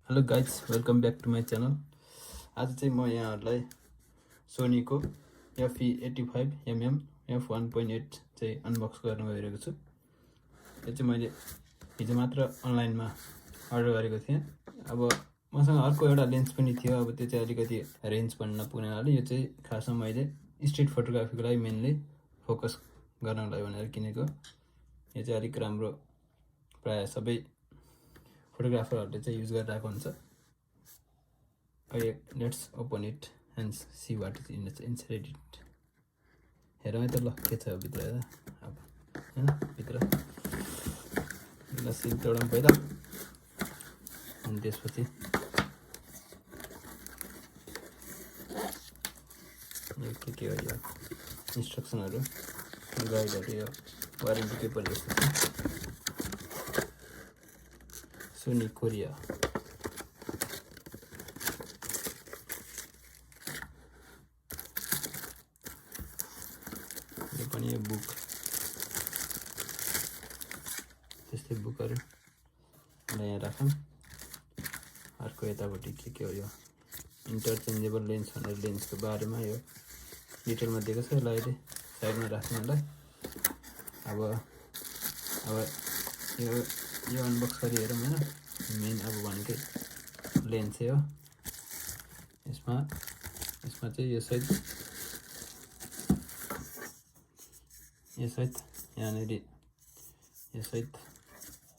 Hello guys, welcome back to my channel. आज चाहिँ म यहाँहरूलाई सोनीको FE85mm f1.8 चाहिँ अनबक्स गर्न गइरहेको छु। यो चाहिँ मैले हिजो मात्र अनलाइनमा अर्डर गरेको थिएँ। अब मसँग अर्को एउटा लेन्स पनि थियो, अब त्यो चाहिँ अलिकति रेन्ज पनि नपुग्ने हुनाले यो चाहिँ खासमा मैले स्ट्रिट फोटोग्राफीको लागि मेनली फोकस गर्नलाई भनेर किनेको। यो चाहिँ अलिक राम्रो, प्रायः सबै फोटोग्राफरहरूले चाहिँ युज गरिरहेको हुन्छ। Let's open it and see what is inside it. हेरौँ है त, ल के छ भित्र हेर अब होइन भित्र। ल सिल तोडौँ पहिला, अनि त्यसपछि यो के हो, यो इन्स्ट्रक्सनहरू, गाइडहरू, यो वारेन्टी पेपर जस्तो छ। सोनी कोरिया, यो पनि यो बुक, त्यस्तै बुकहरू यहाँ राखौँ। अर्को यतापट्टि के हो, यो इन्टरचेन्जेबल लेन्स भनेर लेन्सको बारेमा यो डिटेलमा दिएको छ। यसलाई अहिले साइडमा राख्नुलाई अब यो अनबक्स गरी हेरौँ होइन। मेन अब भनेकै लेन्सै हो। यसमा चाहिँ यो सहित यहाँनिर यो सहित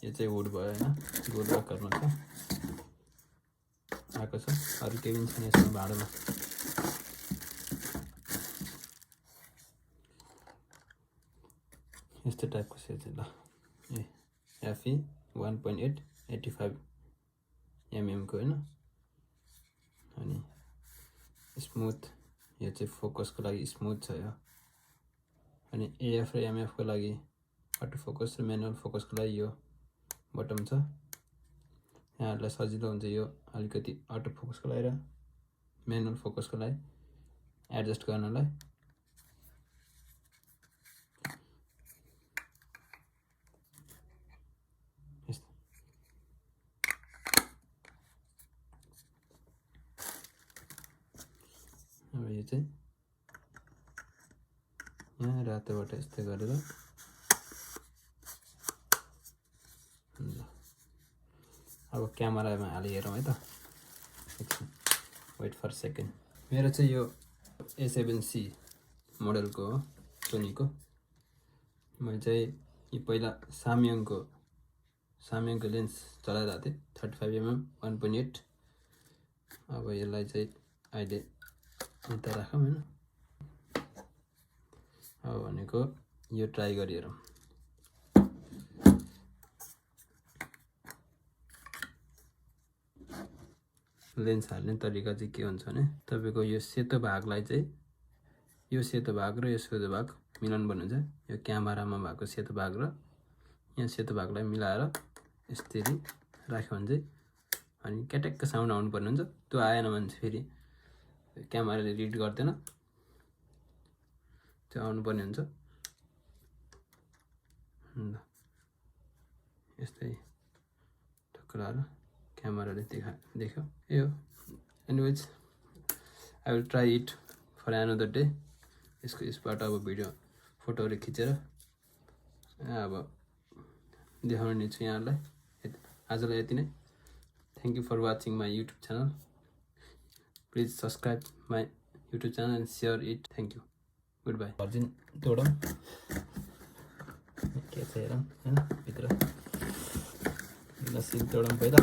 यो चाहिँ वुड भयो होइन, गोल आकारमा छ आएको छ। अरू केही पनि छैन यसमा भाँडोमा। यस्तो टाइपको छ चाहिँ। ल FE1.8 85mm को होइन। अनि स्मुथ, यो चाहिँ फोकसको लागि स्मुथ छ यो। अनि AF र MF को लागि अटो फोकस र म्यानुअल फोकसको लागि यो बटम छ। यहाँहरूलाई सजिलो हुन्छ यो अलिकति अटो फोकसको लागि र म्यानुअल फोकसको लागि एडजस्ट गर्नलाई। अब यो चाहिँ यहाँ रातोबाट यस्तै गरेर अब क्यामेरामा हाली हेरौँ है त। Wait for second. मेरो चाहिँ यो A7C मोडलको हो, सोनीको। मैले चाहिँ यो पहिला सामयङको लेन्स चलाइरहेको थिएँ, 35mm 1.8। अब यसलाई चाहिँ अहिले यता राखौँ होइन। अब भनेको यो ट्राई गरी हेरौँ। लेन्स हाल्ने तरिका चाहिँ के हुन्छ भने, तपाईँको यो सेतो भागलाई चाहिँ यो सेतो भाग र यो सेतो भाग मिलाउनु पर्नुहुन्छ। यो क्यामेरामा भएको सेतो भाग र यहाँ सेतो भागलाई मिलाएर यसरी राख्यो भने चाहिँ अनि क्याट्याक्क साउन्ड आउनु पर्ने हुन्छ। त्यो आएन भने चाहिँ फेरि क्यामेराले रिड गर्दैन, त्यो आउनु पर्ने हुन्छ। यस्तै टक्राएर क्यामेराले देख्यो यो। Anyways, I will try it for another day. यसबाट अब भिडियो फोटोहरू खिचेर अब देखाउने छु यहाँहरूलाई। आजलाई यति नै। Thank you for watching my YouTube channel. Please subscribe my YouTube channel and share it. Thank you, good bye. Virgin तोडौँ, के छ हेरौँ होइन भित्र। ल सिल तोडौँ पहिला।